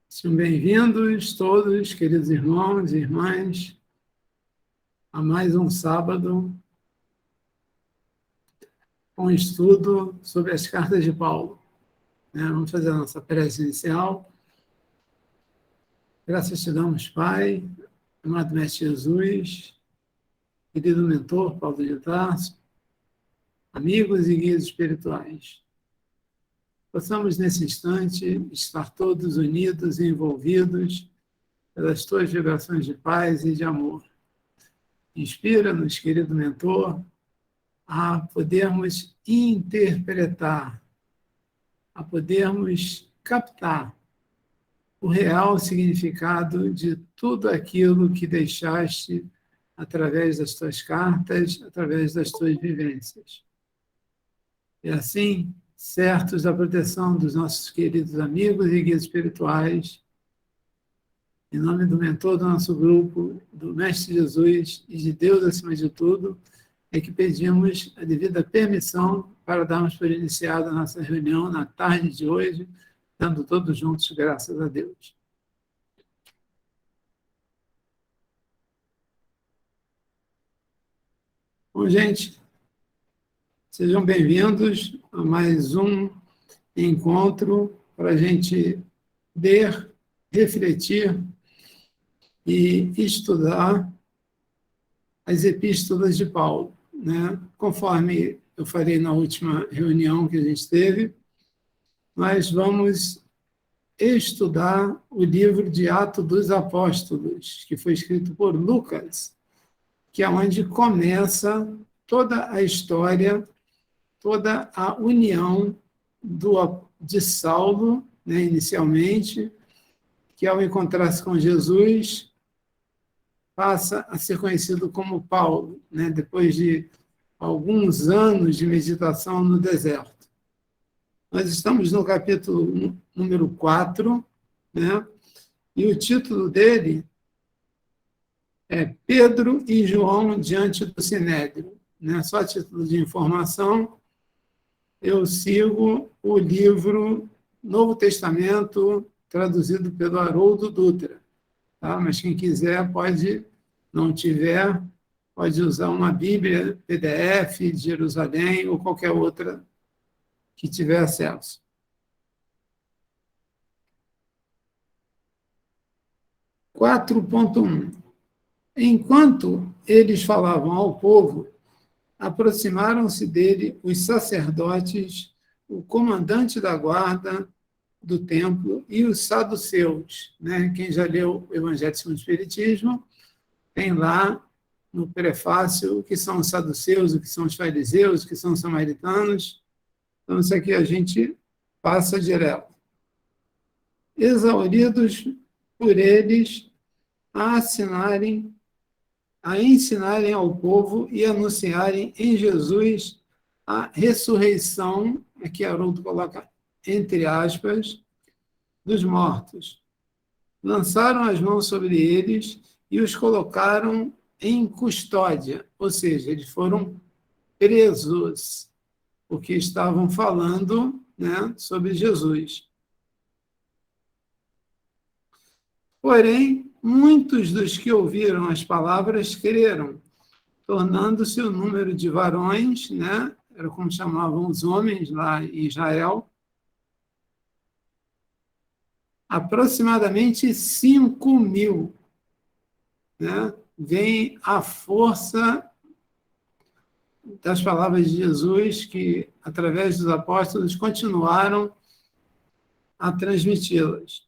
Sejam bem-vindos todos, queridos irmãos e irmãs, a mais um sábado com estudo sobre as cartas de Paulo. Vamos fazer a nossa prece inicial. Graças te damos, Pai, amado Mestre Jesus, querido mentor Paulo de Tarso, amigos e guias espirituais. Possamos, nesse instante, estar todos unidos e envolvidos pelas tuas vibrações de paz e de amor. Inspira-nos, querido mentor, a podermos interpretar, a podermos captar o real significado de tudo aquilo que deixaste através das tuas cartas, através das tuas vivências. E assim, certos da proteção dos nossos queridos amigos e guias espirituais, em nome do mentor do nosso grupo, do Mestre Jesus e de Deus acima de tudo, é que pedimos a devida permissão para darmos por iniciada a nossa reunião na tarde de hoje, dando todos juntos graças a Deus. Bom, gente, sejam bem-vindos a mais um encontro para a gente ler, refletir e estudar as epístolas de Paulo, Conforme eu falei na última reunião que a gente teve, nós vamos estudar o livro de Atos dos Apóstolos, que foi escrito por Lucas, que é onde começa toda a história, toda a união de Saulo, inicialmente, que ao encontrar-se com Jesus, passa a ser conhecido como Paulo, depois de alguns anos de meditação no deserto. Nós estamos no capítulo número 4, e o título dele é Pedro e João diante do Sinédrio. Só a título de informação, eu sigo o livro Novo Testamento, traduzido pelo Haroldo Dutra. Tá? Mas quem quiser, não tiver, pode usar uma Bíblia PDF de Jerusalém ou qualquer outra que tiver acesso. (4.1) Enquanto eles falavam ao povo, aproximaram-se dele os sacerdotes, o comandante da guarda do templo e os saduceus. Quem já leu o Evangelho segundo o Espiritismo, tem lá no prefácio o que são os saduceus, o que são os fariseus, o que são os samaritanos. Então, isso aqui a gente passa direto. Exauridos por eles a ensinarem ao povo e anunciarem em Jesus a ressurreição, aqui Haroldo coloca entre aspas, dos mortos. Lançaram as mãos sobre eles e os colocaram em custódia, ou seja, eles foram presos, porque estavam falando sobre Jesus. Porém, muitos dos que ouviram as palavras creram, tornando-se o número de varões, era como chamavam os homens lá em Israel, aproximadamente 5.000. Vem a força das palavras de Jesus que, através dos apóstolos, continuaram a transmiti-las.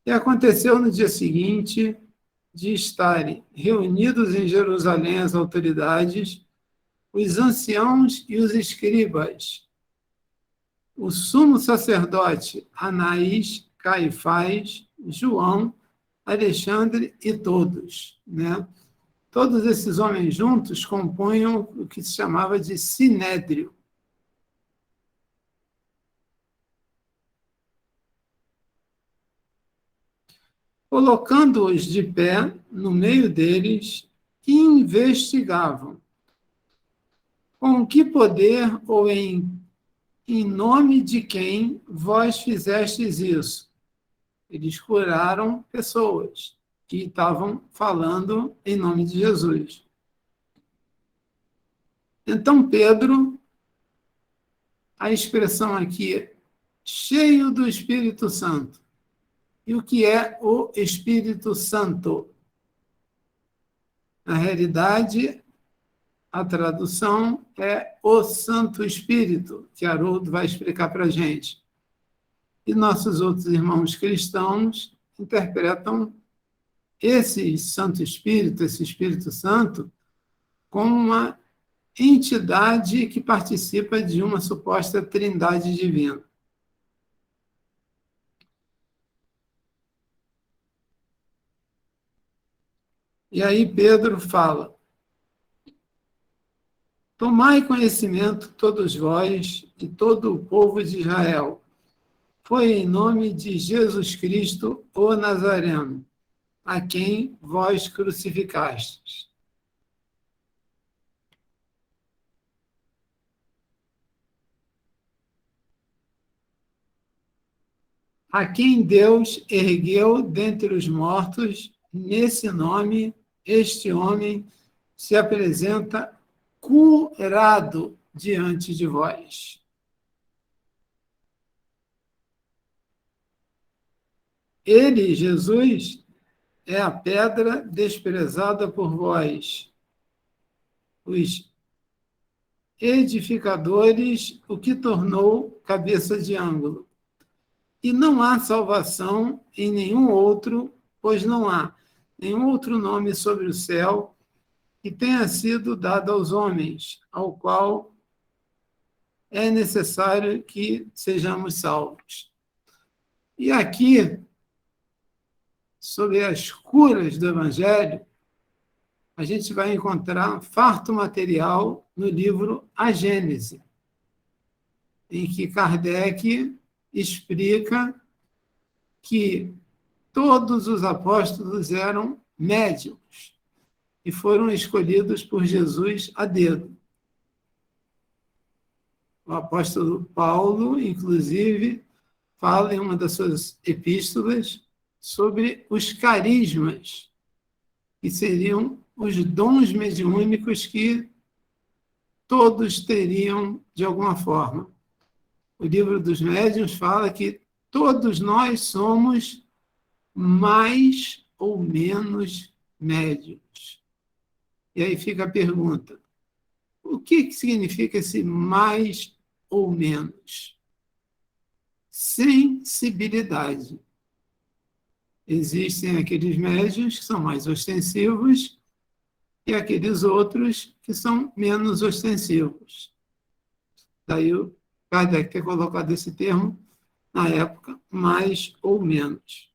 E aconteceu no dia seguinte de estarem reunidos em Jerusalém as autoridades, os anciãos e os escribas, o sumo sacerdote Anaís, Caifás, João, Alexandre e todos. Todos esses homens juntos compunham o que se chamava de sinédrio. colocando-os de pé no meio deles, investigavam com que poder ou em nome de quem vós fizestes isso. Eles curaram pessoas que estavam falando em nome de Jesus. Então, Pedro, a expressão aqui é cheio do Espírito Santo. E o que é o Espírito Santo? Na realidade, a tradução é o Santo Espírito, que Haroldo vai explicar para a gente. E nossos outros irmãos cristãos interpretam esse Santo Espírito, esse Espírito Santo, como uma entidade que participa de uma suposta trindade divina. E aí Pedro fala: tomai conhecimento todos vós e todo o povo de Israel. Foi em nome de Jesus Cristo, o Nazareno, a quem vós crucificastes. A quem Deus ergueu dentre os mortos, nesse nome, este homem se apresenta curado diante de vós. Ele, Jesus, é a pedra desprezada por vós, os edificadores, o que tornou cabeça de ângulo. E não há salvação em nenhum outro, pois não há nenhum outro nome sobre o céu que tenha sido dado aos homens, ao qual é necessário que sejamos salvos. E aqui, sobre as curas do Evangelho, a gente vai encontrar farto material no livro A Gênese, em que Kardec explica que todos os apóstolos eram médiuns e foram escolhidos por Jesus a dedo. O apóstolo Paulo, inclusive, fala em uma das suas epístolas sobre os carismas, que seriam os dons mediúnicos que todos teriam de alguma forma. O livro dos médiuns fala que todos nós somos mais ou menos médiuns. E aí fica a pergunta: o que significa esse mais ou menos? Sensibilidade. Existem aqueles médiuns que são mais ostensivos e aqueles outros que são menos ostensivos. Daí o Kardec ter colocado esse termo, na época, mais ou menos.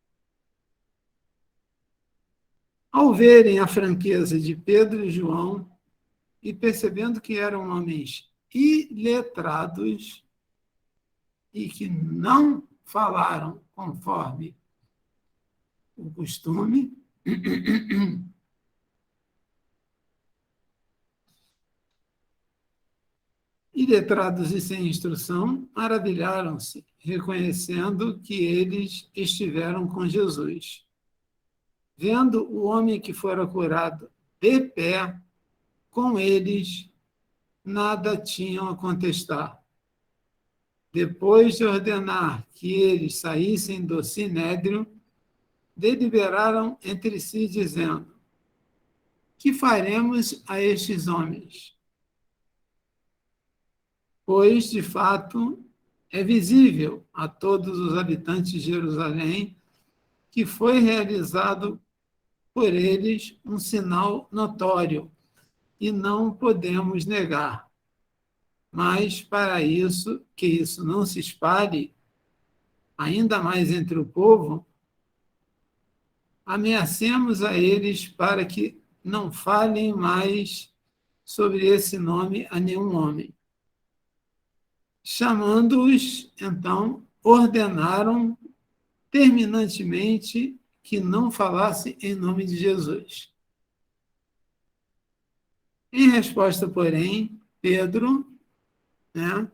Ao verem a franqueza de Pedro e João, e percebendo que eram homens iletrados e que não falaram conforme o costume, iletrados e sem instrução, maravilharam-se, reconhecendo que eles estiveram com Jesus. Vendo o homem que fora curado de pé, com eles nada tinham a contestar. Depois de ordenar que eles saíssem do sinédrio, deliberaram entre si, dizendo: que faremos a estes homens? Pois, de fato, é visível a todos os habitantes de Jerusalém que foi realizado por eles um sinal notório, e não podemos negar. Mas, para isso, que isso não se espalhe, ainda mais entre o povo, ameacemos a eles para que não falem mais sobre esse nome a nenhum homem. Chamando-os, então, ordenaram terminantemente que não falasse em nome de Jesus. Em resposta, porém, Pedro, né?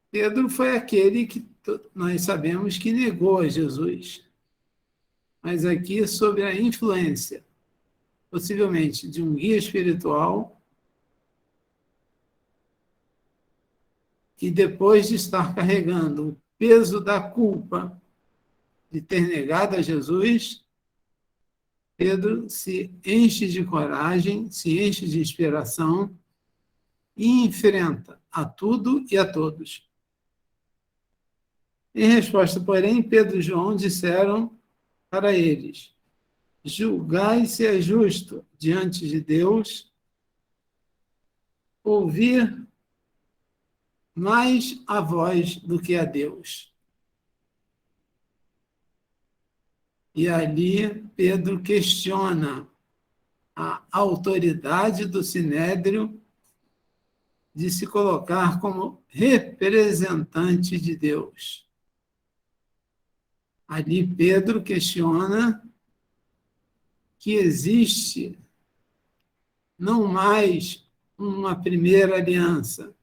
Pedro foi aquele que nós sabemos que negou a Jesus. Mas aqui sobre a influência, possivelmente, de um guia espiritual que depois de estar carregando o peso da culpa de ter negado a Jesus, Pedro se enche de coragem, se enche de inspiração e enfrenta a tudo e a todos. Em resposta, porém, Pedro e João disseram para eles: julgai se é justo diante de Deus ouvir mais a voz do que a Deus. E ali Pedro questiona a autoridade do Sinédrio de se colocar como representante de Deus. Ali Pedro questiona que existe não mais uma primeira aliança,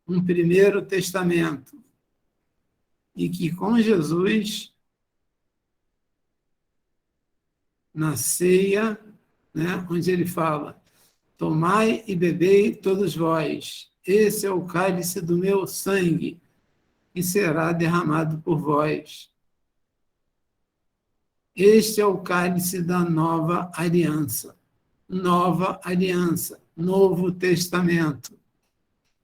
um primeiro testamento, e que com Jesus, na ceia, né, onde ele fala: tomai e bebei todos vós, esse é o cálice do meu sangue, que será derramado por vós. Este é o cálice da nova aliança. Nova aliança, Novo Testamento.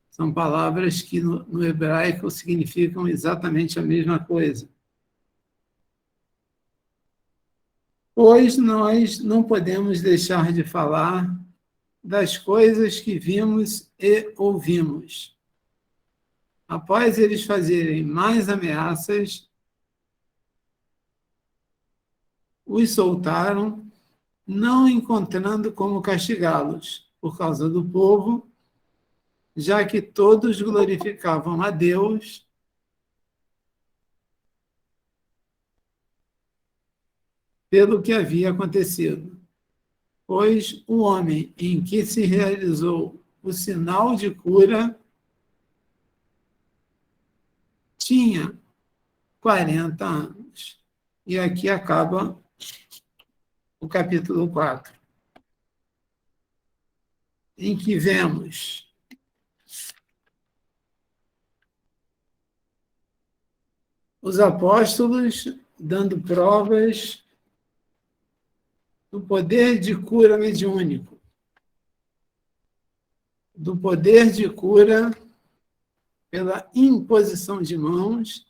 São palavras que no hebraico significam exatamente a mesma coisa. Pois nós não podemos deixar de falar das coisas que vimos e ouvimos. Após eles fazerem mais ameaças, os soltaram, não encontrando como castigá-los, por causa do povo, já que todos glorificavam a Deus pelo que havia acontecido. Pois o homem em que se realizou o sinal de cura tinha 40 anos. E aqui acaba o capítulo 4, em que vemos os apóstolos dando provas do poder de cura mediúnico, do poder de cura pela imposição de mãos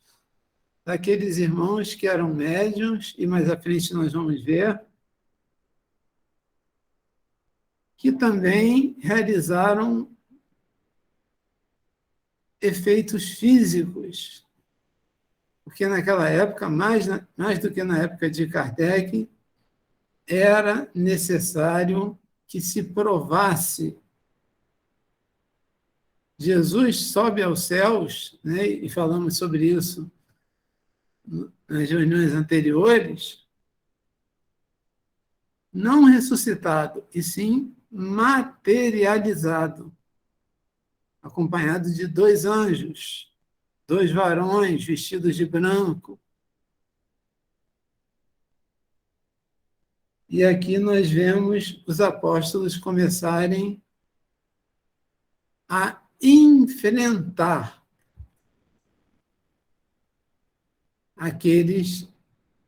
daqueles irmãos que eram médiuns, e mais à frente nós vamos ver, que também realizaram efeitos físicos, porque naquela época, mais do que na época de Kardec, era necessário que se provasse. Jesus sobe aos céus, né, e falamos sobre isso nas reuniões anteriores, não ressuscitado, e sim materializado, acompanhado de 2 anjos, 2 varões vestidos de branco. E aqui nós vemos os apóstolos começarem a enfrentar aqueles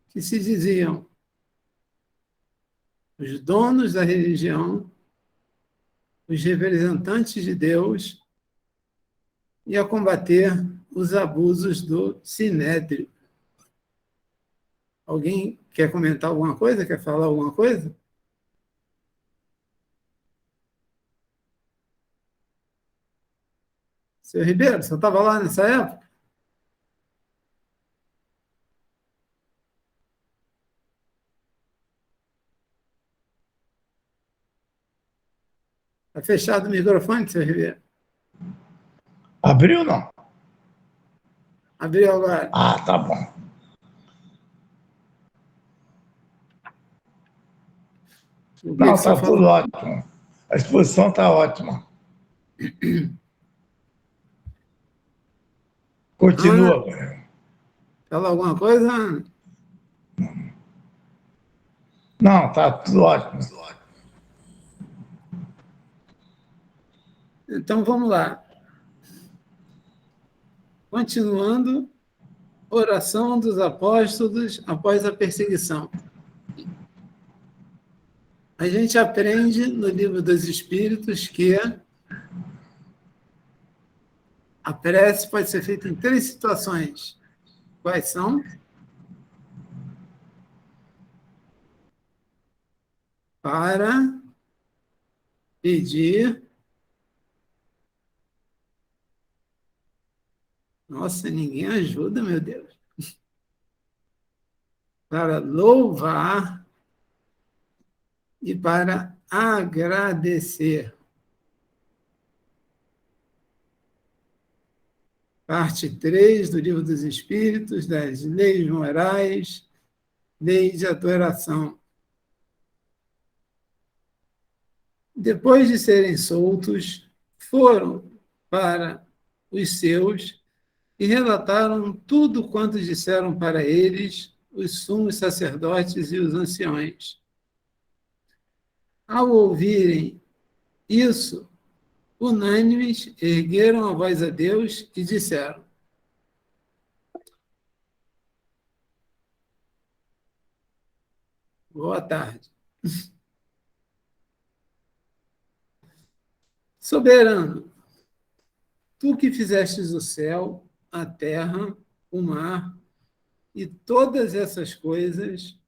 que se diziam os donos da religião, os representantes de Deus, e a combater os abusos do Sinédrio. Alguém quer comentar alguma coisa? Quer falar alguma coisa? Seu Ribeiro, você estava lá nessa época? Está fechado o microfone, seu Ribeiro? Abriu, não? Abriu agora. Ah, tá bom. O que Não, você está tudo falou? ótimo. A exposição está ótima. Ana, Continua. fala alguma coisa, Ana? Não, está tudo ótimo. Então, vamos lá. Continuando, oração dos apóstolos após a perseguição. A gente aprende no livro dos Espíritos que a prece pode ser feita em 3 situações. Quais são? Para pedir. Nossa, ninguém ajuda, meu Deus. Para louvar e para agradecer. Parte 3 do Livro dos Espíritos, das leis morais, leis de adoração. Depois de serem soltos, foram para os seus e relataram tudo quanto disseram para eles os sumos sacerdotes e os anciões. Ao ouvirem isso, unânimes, ergueram a voz a Deus e disseram: Boa tarde. Soberano, tu que fizestes o céu, a terra, o mar e todas essas coisas.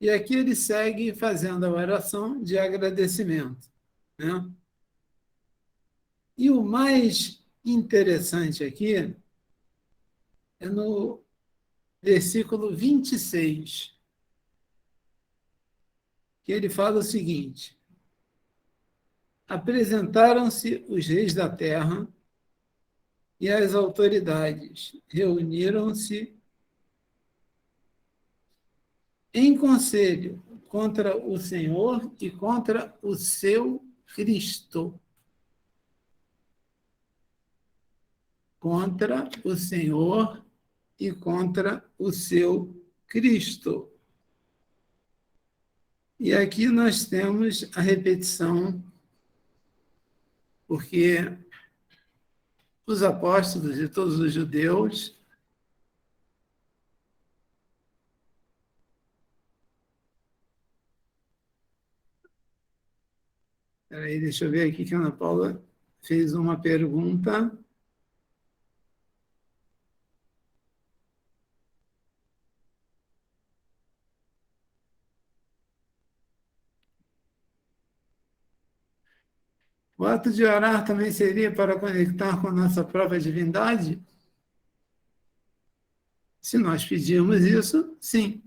E aqui ele segue fazendo a oração de agradecimento. Né? E o mais interessante aqui é no versículo 26, que ele fala o seguinte: apresentaram-se os reis da terra e as autoridades reuniram-se em conselho contra o Senhor e contra o seu Cristo. Contra o Senhor e contra o seu Cristo. E aqui nós temos a repetição, porque os apóstolos e todos os judeus Peraí, deixa eu ver aqui que a Ana Paula fez uma pergunta. O ato de orar também seria para conectar com a nossa própria divindade? Se nós pedirmos isso, sim.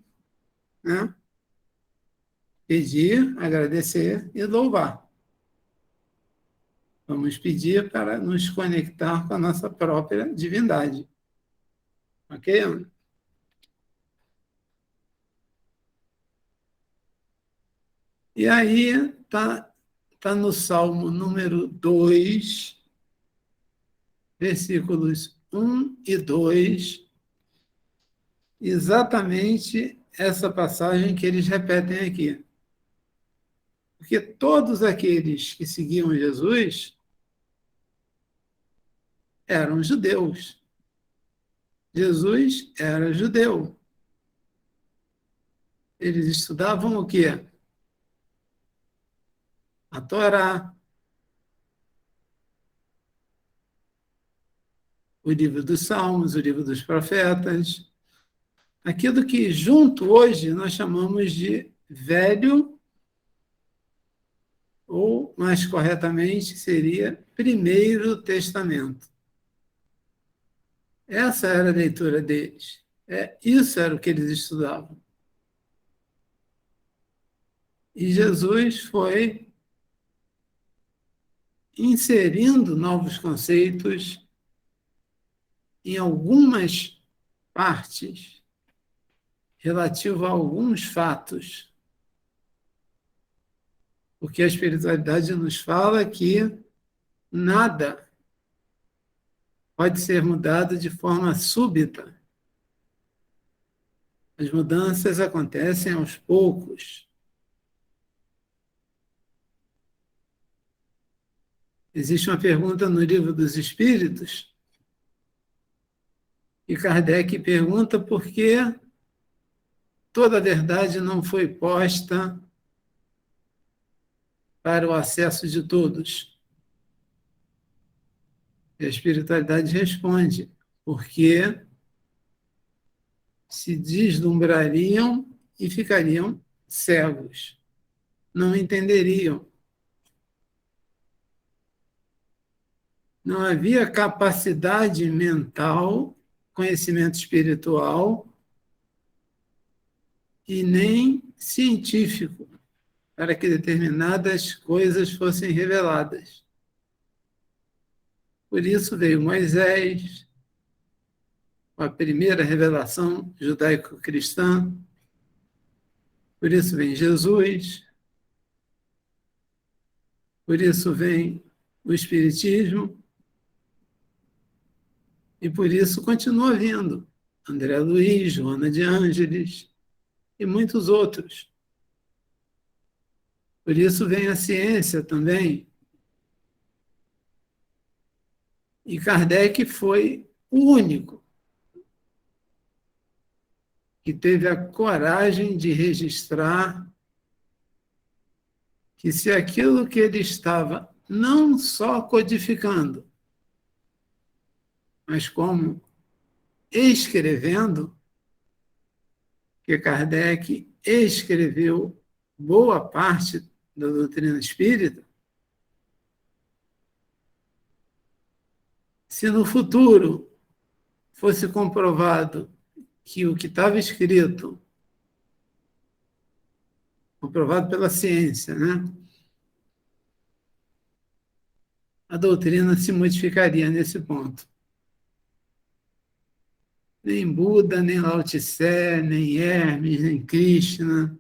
Né? Pedir, agradecer e louvar. Vamos pedir para nos conectar com a nossa própria divindade. Ok, Ana? E aí tá no Salmo número 2, versículos 1 e 2, exatamente essa passagem que eles repetem aqui. Porque todos aqueles que seguiam Jesus eram judeus. Jesus era judeu. Eles estudavam o quê? A Torá, o livro dos Salmos, o livro dos Profetas, aquilo que junto hoje nós chamamos de Velho, ou mais corretamente seria Primeiro Testamento. Essa era a leitura deles. Isso era o que eles estudavam. E Jesus foi inserindo novos conceitos em algumas partes relativo a alguns fatos. Porque a espiritualidade nos fala que nada pode ser mudado de forma súbita. As mudanças acontecem aos poucos. Existe uma pergunta no Livro dos Espíritos, e Kardec pergunta por que toda a verdade não foi posta para o acesso de todos. E a espiritualidade responde, porque se deslumbrariam e ficariam cegos, não entenderiam. Não havia capacidade mental, conhecimento espiritual e nem científico para que determinadas coisas fossem reveladas. Por isso veio Moisés, a primeira revelação judaico-cristã. Por isso vem Jesus. Por isso vem o Espiritismo. E por isso continua vindo André Luiz, Joana de Ângeles e muitos outros. Por isso vem a ciência também. E Kardec foi o único que teve a coragem de registrar que se aquilo que ele estava não só codificando, mas como escrevendo, que Kardec escreveu boa parte da doutrina espírita, se no futuro fosse comprovado que o que estava escrito, comprovado pela ciência, né? A doutrina se modificaria nesse ponto. Nem Buda, nem Lao Tse, nem Hermes, nem Krishna,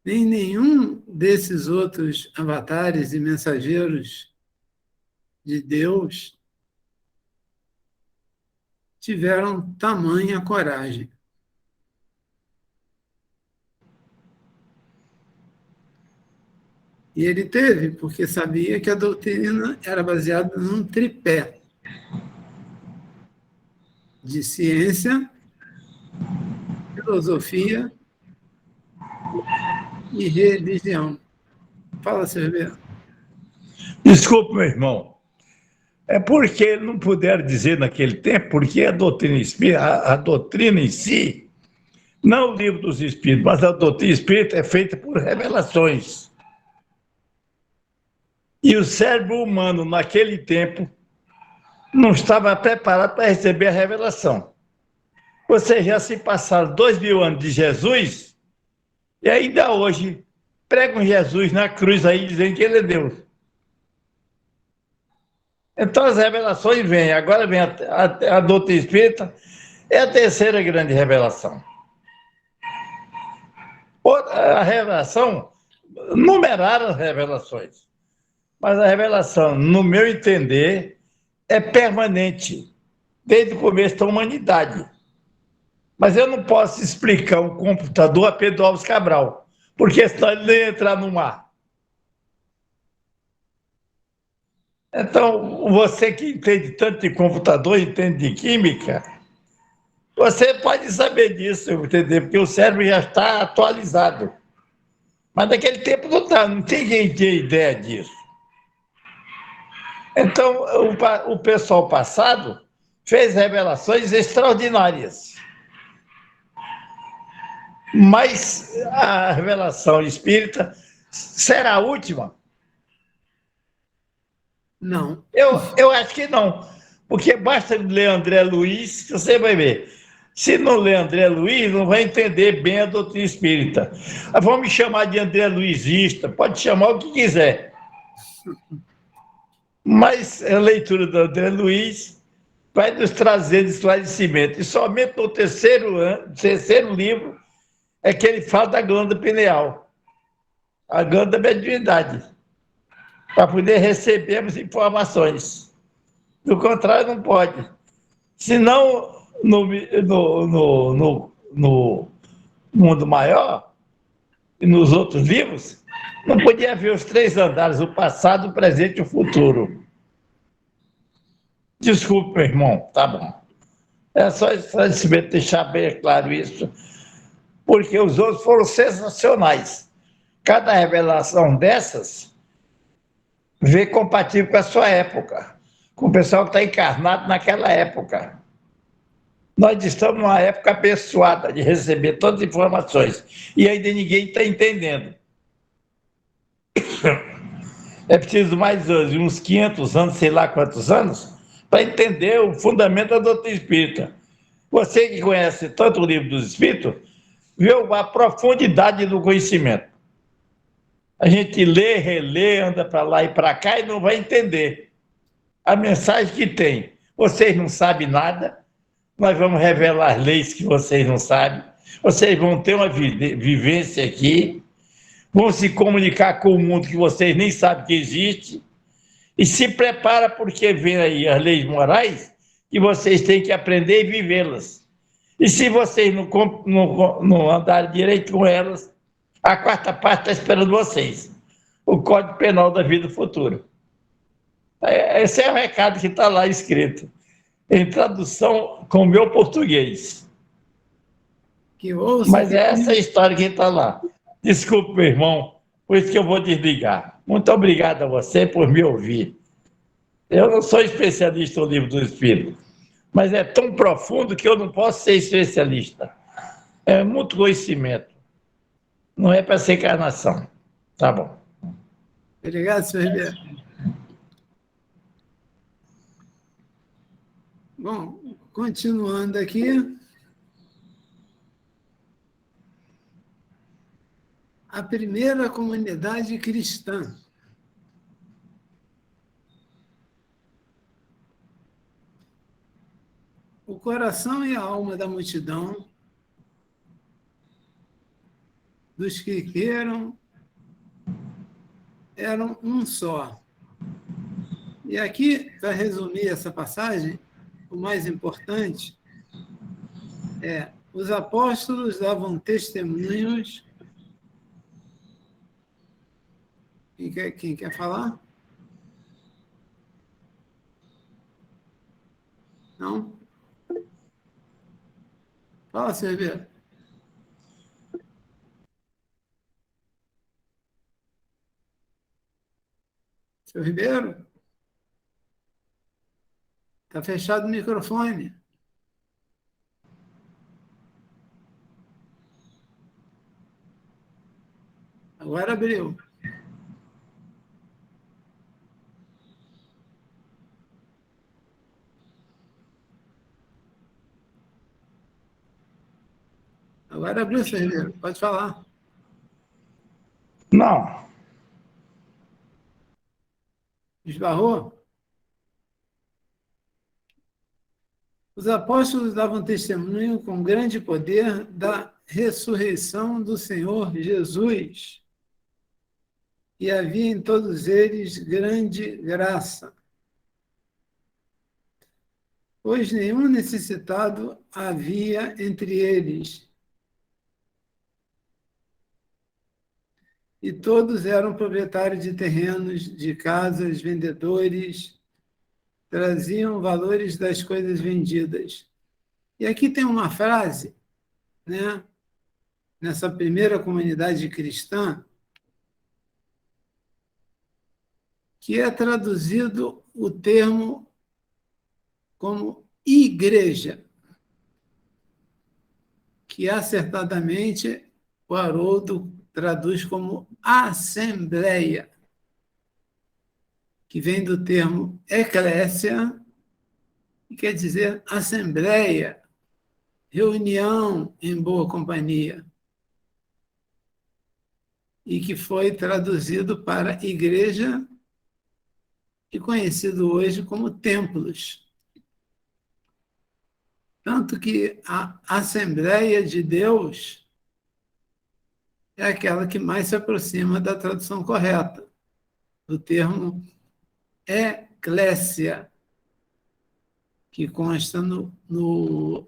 nem nenhum desses outros avatares e mensageiros de Deus tiveram tamanha coragem. E ele teve, porque sabia que a doutrina era baseada num tripé de ciência, filosofia e religião. Fala, Silveira. Desculpe, meu irmão. É porque ele não puderam dizer naquele tempo, porque a doutrina espírita, a doutrina em si, não o livro dos espíritos, mas a doutrina espírita é feita por revelações. E o cérebro humano, naquele tempo, não estava preparado para receber a revelação. Ou seja, já se passaram 2000 anos de Jesus, e ainda hoje pregam Jesus na cruz aí, dizendo que ele é Deus. Então as revelações vêm. Agora vem a doutrina espírita, é a terceira grande revelação. A revelação, numeraram as revelações, mas a revelação, no meu entender, é permanente, desde o começo da humanidade. Mas eu não posso explicar um computador a Pedro Alves Cabral, porque senão ele não ia entrar no mar. Então, você que entende tanto de computador, entende de química, você pode saber disso, entender? Porque o cérebro já está atualizado. Mas naquele tempo não está, não tem quem tinha ideia disso. Então, o pessoal passado fez revelações extraordinárias. Mas a revelação espírita será a última? Não. Eu acho que não, porque basta ler André Luiz, você vai ver. Se não ler André Luiz, não vai entender bem a doutrina espírita. Vão me chamar de André Luizista, pode chamar o que quiser. Mas a leitura do André Luiz vai nos trazer esclarecimento. E somente no terceiro livro é que ele fala da glândula pineal, a glândula da mediunidade, para poder recebermos informações. Do contrário, não pode. Senão, no mundo maior e nos outros livros, não podia haver os três andares, o passado, o presente e o futuro. Desculpe, meu irmão, tá bom. É só esclarecimento, deixar bem claro isso, porque os outros foram sensacionais. Cada revelação dessas veio compatível com a sua época, com o pessoal que está encarnado naquela época. Nós estamos numa época abençoada de receber todas as informações e ainda ninguém está entendendo. É preciso mais hoje, uns 500 anos, sei lá quantos anos, para entender o fundamento da doutrina espírita. Você que conhece tanto o livro dos Espíritos, vê a profundidade do conhecimento. A gente lê, relê, anda para lá e para cá e não vai entender a mensagem que tem. Vocês não sabem nada, nós vamos revelar leis que vocês não sabem, vocês vão ter uma vivência aqui, vão se comunicar com o mundo que vocês nem sabem que existe, e se prepara porque vem aí as leis morais que vocês têm que aprender e vivê-las. E se vocês não andarem direito com elas, a quarta parte está esperando vocês. O Código Penal da Vida Futura. Esse é o recado que está lá escrito, em tradução com o meu português. Mas é essa a história que está lá. Desculpe, meu irmão, por isso que eu vou desligar. Muito obrigado a você por me ouvir. Eu não sou especialista no livro do Espírito, mas é tão profundo que eu não posso ser especialista. É muito conhecimento. Não é para ser encarnação. Tá bom. Obrigado, senhor Ribeiro. Bom, continuando aqui. A primeira comunidade cristã. O coração e a alma da multidão, dos que creram, eram um só. E aqui, para resumir essa passagem, o mais importante é: os apóstolos davam testemunhos. Quem quer falar? Não? Fala, senhor Ribeiro. Senhor Ribeiro? Está fechado o microfone. Agora abriu. Agora abriu, senhor Ribeiro. Pode falar. Não. Esbarrou? Os apóstolos davam testemunho com grande poder da ressurreição do Senhor Jesus. E havia em todos eles grande graça, pois nenhum necessitado havia entre eles. E todos eram proprietários de terrenos, de casas, vendedores, traziam valores das coisas vendidas. E aqui tem uma frase, né, nessa primeira comunidade cristã, que é traduzido o termo como igreja, que acertadamente o Haroldo traduz como assembleia, que vem do termo eclésia, que quer dizer assembleia, reunião em boa companhia, e que foi traduzido para igreja e conhecido hoje como templos. Tanto que a Assembleia de Deus é aquela que mais se aproxima da tradução correta, do termo eclésia, que consta nos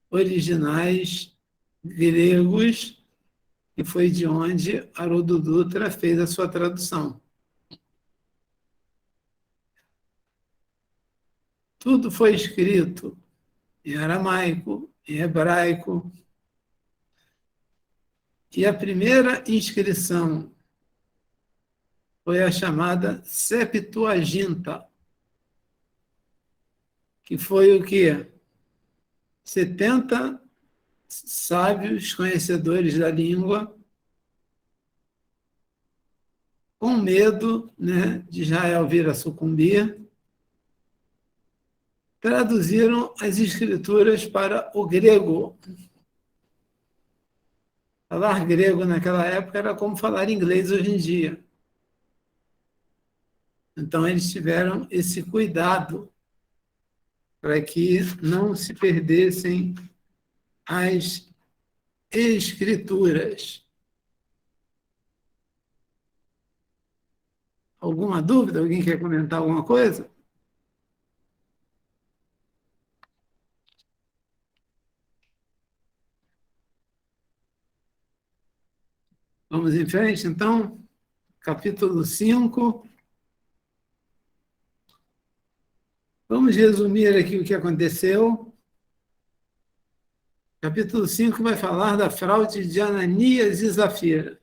originais gregos, que foi de onde Haroldo Dutra fez a sua tradução. Tudo foi escrito em aramaico, em hebraico, e a primeira inscrição foi a chamada Septuaginta, que foi o quê? 70 sábios conhecedores da língua, com medo, né, de Israel vir a sucumbir, traduziram as escrituras para o grego. Falar grego naquela época era como falar inglês hoje em dia. Então, eles tiveram esse cuidado para que não se perdessem as escrituras. Alguma dúvida? Alguém quer comentar alguma coisa? Vamos em frente, então. Capítulo 5. Vamos resumir aqui o que aconteceu. Capítulo 5 vai falar da fraude de Ananias e Zafira.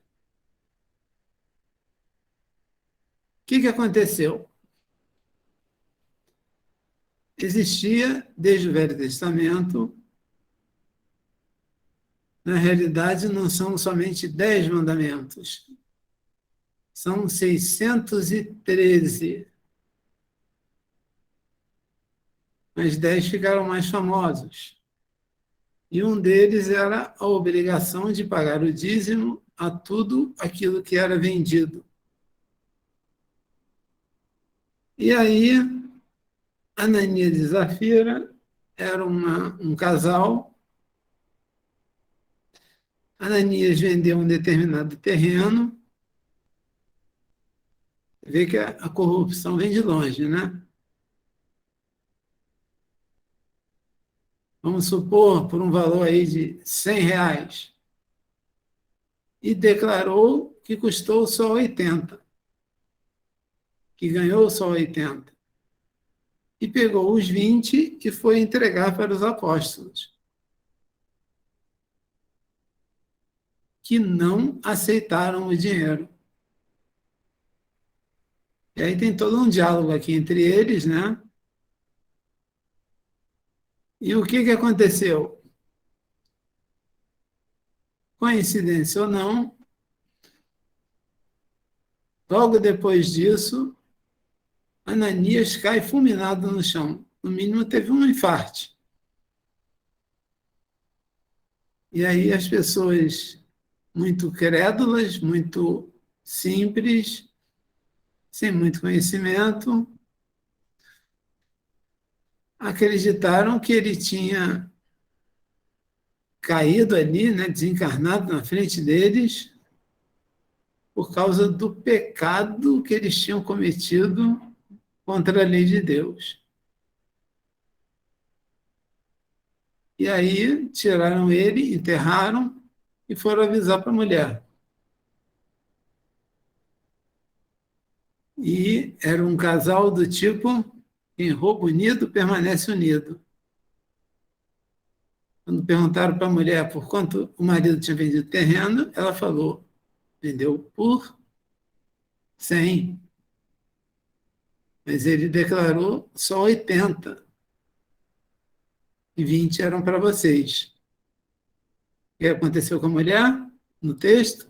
O que aconteceu? Existia, desde o Velho Testamento, na realidade, não são somente 10 mandamentos, são 613. Mas 10 ficaram mais famosos. E um deles era a obrigação de pagar o dízimo a tudo aquilo que era vendido. E aí, Ananias e Zafira eram um casal. Ananias vendeu um determinado terreno. Vê que a corrupção vem de longe, né? Vamos supor, por um valor aí de R$100, e declarou que custou só 80, que ganhou só 80. E pegou os 20 e foi entregar para os apóstolos, que não aceitaram o dinheiro. E aí tem todo um diálogo aqui entre eles, né? E o que aconteceu? Coincidência ou não, logo depois disso, Ananias cai fulminado no chão. No mínimo, teve um infarte. E aí as pessoas muito crédulas, muito simples, sem muito conhecimento, acreditaram que ele tinha caído ali, né, desencarnado na frente deles, por causa do pecado que eles tinham cometido contra a lei de Deus. E aí tiraram ele, enterraram e foram avisar para a mulher. E era um casal do tipo, quem rouba unido permanece unido. Quando perguntaram para a mulher por quanto o marido tinha vendido terreno, ela falou, vendeu por 100. Mas ele declarou só 80. E 20 eram para vocês. O que aconteceu com a mulher? No texto,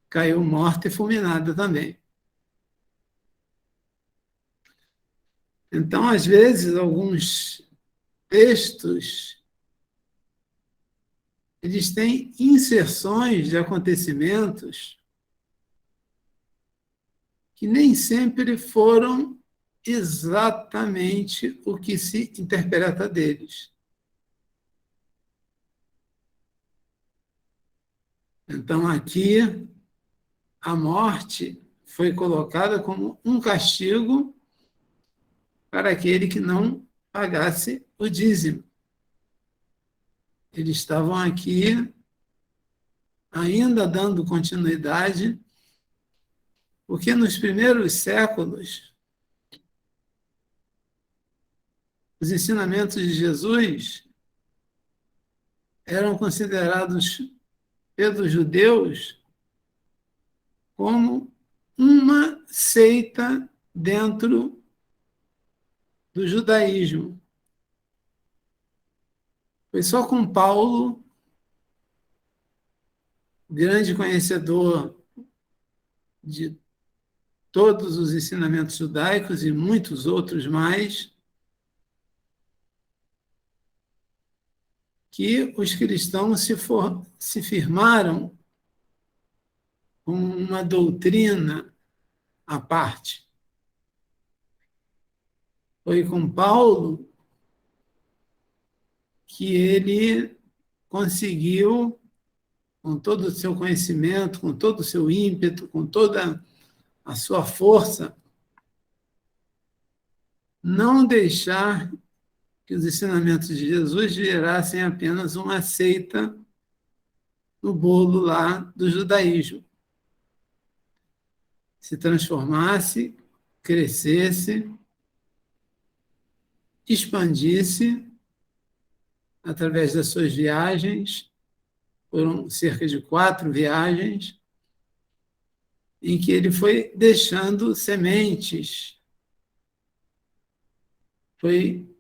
caiu morta e fulminada também. Então, às vezes, alguns textos eles têm inserções de acontecimentos que nem sempre foram exatamente o que se interpreta deles. Então, aqui, a morte foi colocada como um castigo para aquele que não pagasse o dízimo. Eles estavam aqui ainda dando continuidade, porque nos primeiros séculos, os ensinamentos de Jesus eram considerados pelos judeus como uma seita dentro do judaísmo. Foi só com Paulo, grande conhecedor de todos os ensinamentos judaicos e muitos outros mais, que os cristãos se firmaram com uma doutrina à parte. Foi com Paulo que ele conseguiu, com todo o seu conhecimento, com todo o seu ímpeto, com toda a sua força, não deixar que os ensinamentos de Jesus virassem apenas uma seita no bolo lá do judaísmo. Se transformasse, crescesse, expandisse através das suas viagens. Foram cerca de 4 viagens, em que ele foi deixando sementes, foi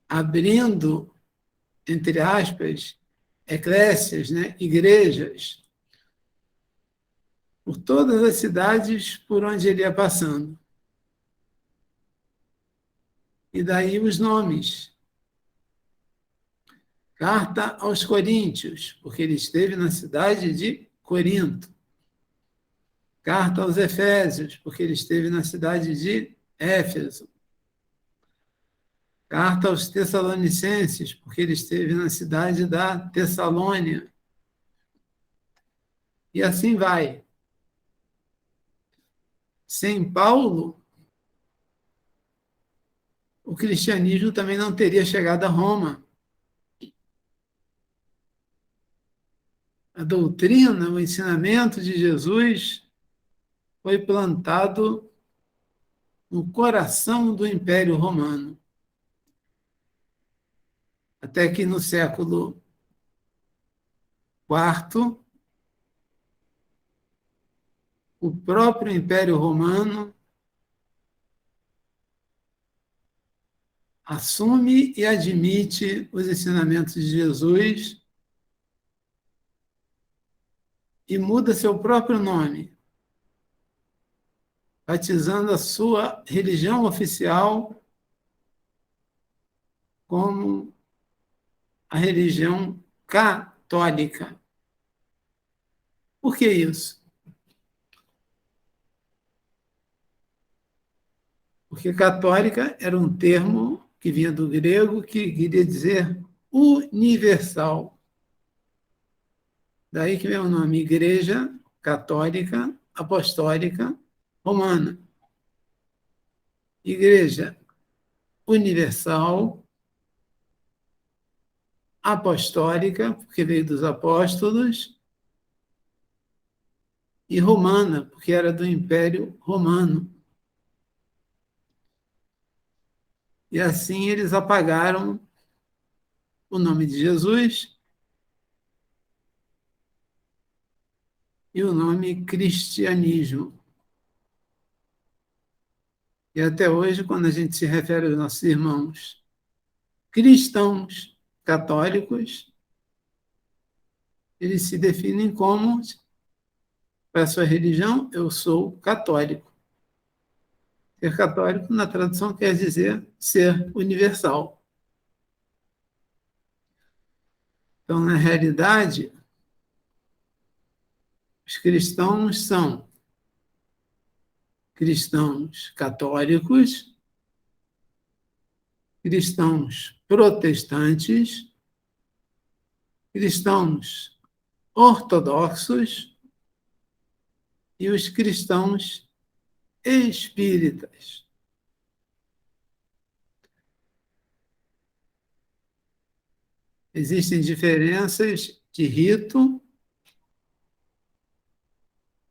abrindo, entre aspas, eclésias, né? Igrejas, por todas as cidades por onde ele ia passando. E daí os nomes. Carta aos Coríntios, porque ele esteve na cidade de Corinto. Carta aos Efésios, porque ele esteve na cidade de Éfeso. Carta aos Tessalonicenses, porque ele esteve na cidade da Tessalônia. E assim vai. Sem Paulo, o cristianismo também não teria chegado a Roma. A doutrina, o ensinamento de Jesus foi plantado no coração do Império Romano. Até que no século IV, o próprio Império Romano assume e admite os ensinamentos de Jesus e muda seu próprio nome, batizando a sua religião oficial como a religião católica. Por que isso? Porque católica era um termo que vinha do grego que queria dizer universal. Daí que vem o nome Igreja Católica Apostólica Romana. Igreja universal, apostólica, porque veio dos apóstolos, e romana, porque era do Império Romano. E assim eles apagaram o nome de Jesus e o nome cristianismo. E até hoje, quando a gente se refere aos nossos irmãos cristãos católicos, eles se definem como, para a sua religião, eu sou católico. Ser católico, na tradução, quer dizer ser universal. Então, na realidade, os cristãos são cristãos católicos cristãos protestantes, cristãos ortodoxos e os cristãos espíritas. Existem diferenças de rito,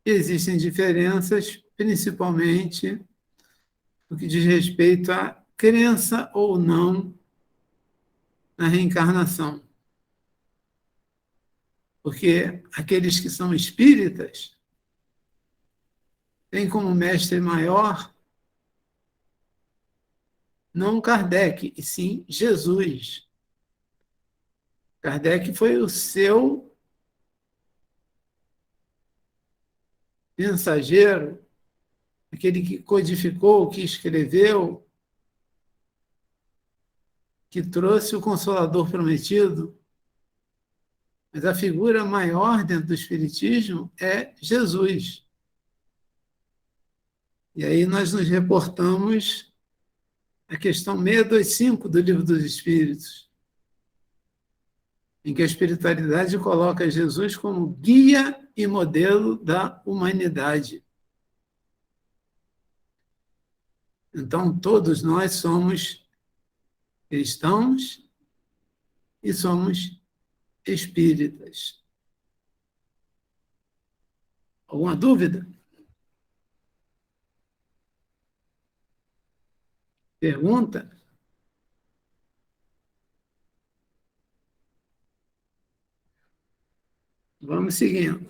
existem diferenças principalmente no que diz respeito à crença ou não na reencarnação. Porque aqueles que são espíritas têm como mestre maior não Kardec, e sim Jesus. Kardec foi o seu mensageiro, aquele que codificou, que escreveu, que trouxe o Consolador prometido. Mas a figura maior dentro do Espiritismo é Jesus. E aí nós nos reportamos à questão 625 do Livro dos Espíritos, em que a espiritualidade coloca Jesus como guia e modelo da humanidade. Então, todos nós somos cristãos e somos espíritas. Alguma dúvida? Pergunta? Vamos seguindo.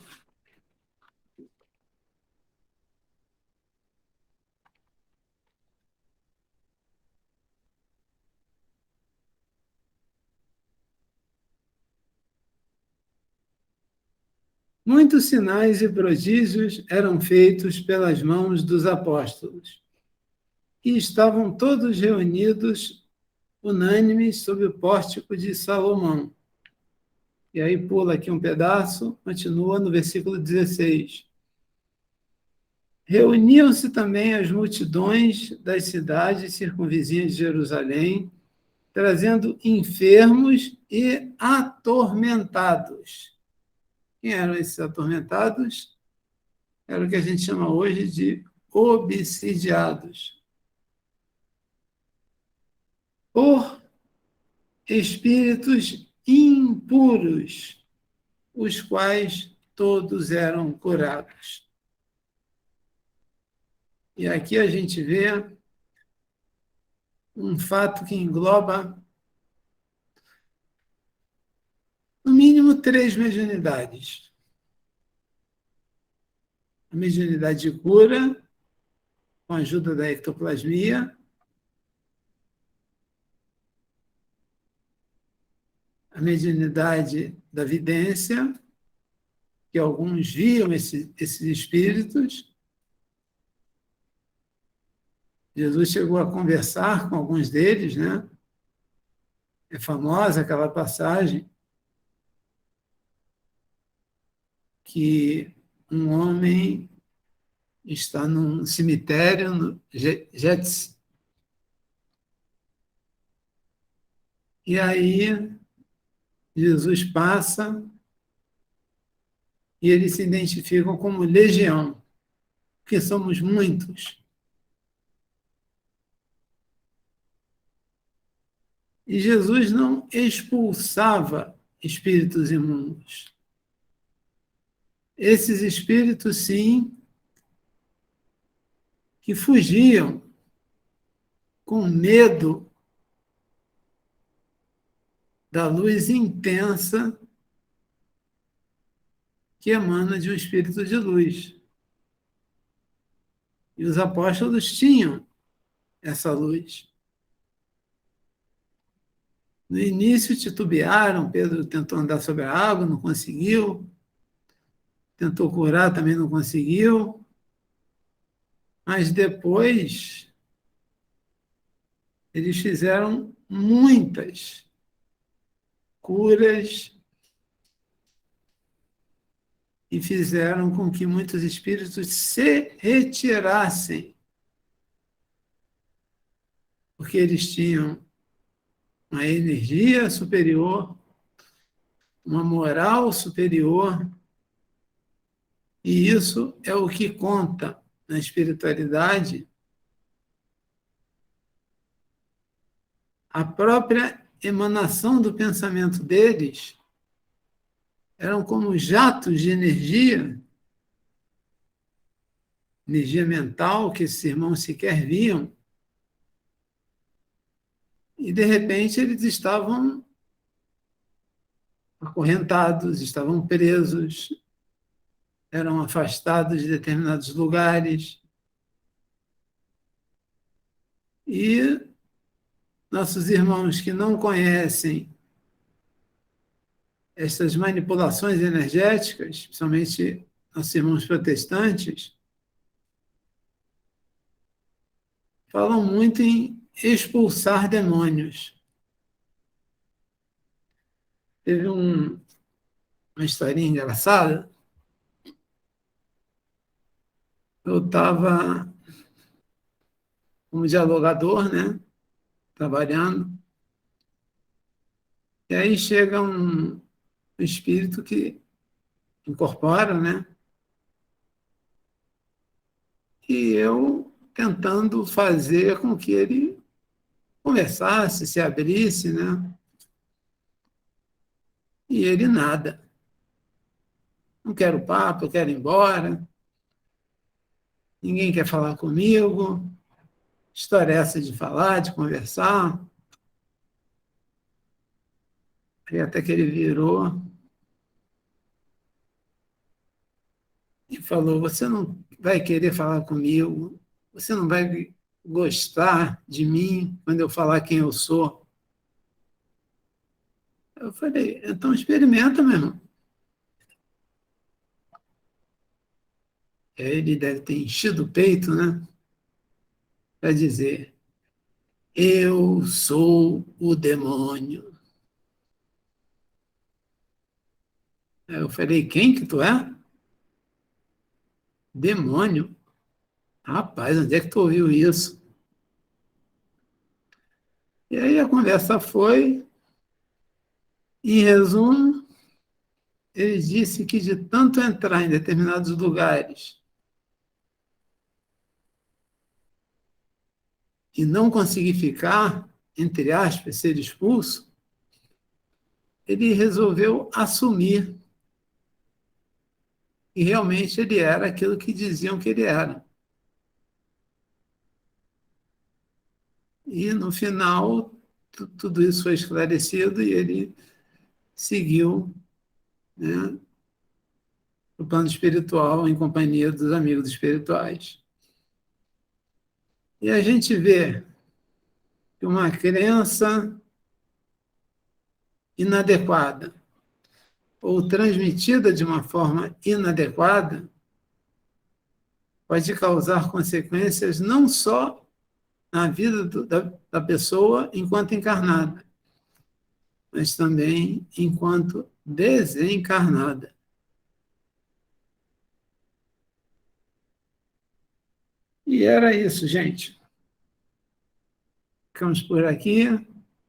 Muitos sinais e prodígios eram feitos pelas mãos dos apóstolos, e estavam todos reunidos, unânimes, sob o pórtico de Salomão. E aí pula aqui um pedaço, continua no versículo 16. Reuniam-se também as multidões das cidades circunvizinhas de Jerusalém, trazendo enfermos e atormentados. Quem eram esses atormentados? Era o que a gente chama hoje de obsidiados. Por espíritos impuros, os quais todos eram curados. E aqui a gente vê um fato que engloba, no mínimo, 3 mediunidades. A mediunidade de cura, com a ajuda da ectoplasmia, a mediunidade da vidência, que alguns viam esses espíritos. Jesus chegou a conversar com alguns deles, né? É famosa aquela passagem que um homem está num cemitério, no Gets, e aí Jesus passa e eles se identificam como legião, porque somos muitos. E Jesus não expulsava espíritos imundos. Esses espíritos, sim, que fugiam com medo da luz intensa que emana de um espírito de luz. E os apóstolos tinham essa luz. No início titubearam, Pedro tentou andar sobre a água, não conseguiu. Tentou curar, também não conseguiu. Mas depois eles fizeram muitas curas e fizeram com que muitos espíritos se retirassem, porque eles tinham uma energia superior, uma moral superior, e isso é o que conta na espiritualidade. A própria emanação do pensamento deles eram como jatos de energia mental, que esses irmãos sequer viam, e de repente eles estavam acorrentados, estavam presos, eram afastados de determinados lugares. E nossos irmãos que não conhecem essas manipulações energéticas, principalmente nossos irmãos protestantes, falam muito em expulsar demônios. Teve uma historinha engraçada. Eu estava como dialogador, né, trabalhando, e aí chega um espírito que incorpora, né, e eu tentando fazer com que ele conversasse, se abrisse, né, e ele nada. Não quero papo, eu quero ir embora, ninguém quer falar comigo, história essa de falar, de conversar. Aí até que ele virou e falou: você não vai querer falar comigo, você não vai gostar de mim quando eu falar quem eu sou. Eu falei: então experimenta, meu irmão. Ele deve ter enchido o peito, né, para dizer: eu sou o demônio. Aí eu falei: quem que tu é? Demônio? Rapaz, onde é que tu ouviu isso? E aí a conversa foi, em resumo, ele disse que de tanto entrar em determinados lugares e não conseguir ficar, entre aspas, ser expulso, ele resolveu assumir que realmente ele era aquilo que diziam que ele era. E no final, tudo isso foi esclarecido e ele seguiu, né, o plano espiritual em companhia dos amigos espirituais. E a gente vê que uma crença inadequada ou transmitida de uma forma inadequada pode causar consequências não só na vida da pessoa enquanto encarnada, mas também enquanto desencarnada. E era isso, gente. Ficamos por aqui.